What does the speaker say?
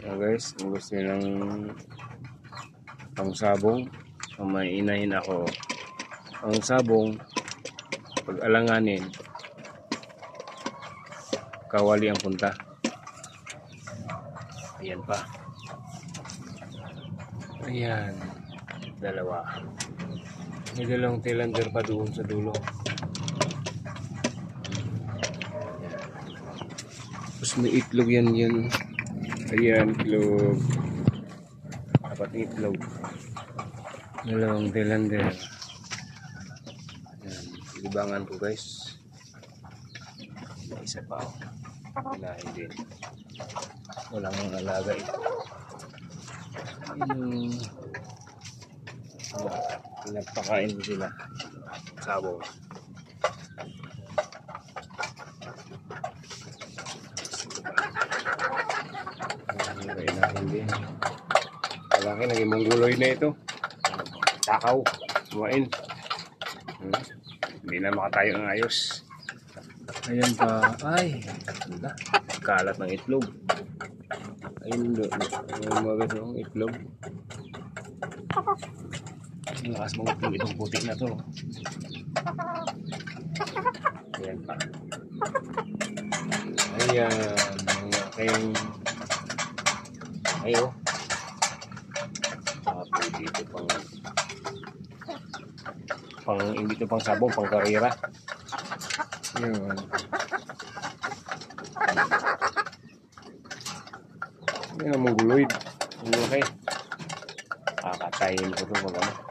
Guys, kung gusto nyo ng pangsabong, may inahin ako. Ang sabong, pag alanganin, kawali ang punta. Ayan pa. Ayan. Dalawa. May dalawang tilander pa doon sa dulo. Tapos may itlog yan. Ayan, itlog. Dapat itlog. Dalawang tilander. Ayan. Libangan ko guys. May isa pa ako. Pinahin din. Walang alaga ito. Nagpakain ko sila. Sabaw. Hindi. Malaki, naging mongguloy na ito. Takaw. Kumain. Hindi na makatayo ng ayos. Ayan pa. Ay. Kalat ng itlog. Ayun doon. Mga ganong itlog. Ang lakas mga itlog. Itong putik na to. Ayan pa. Ayan. Mga kayong ayo. Tapos dito pang hindi ito pang sabong, pang karera. Yun. Yan ang mongoloid. Ang laki. Kakatayin ko ito pag ano.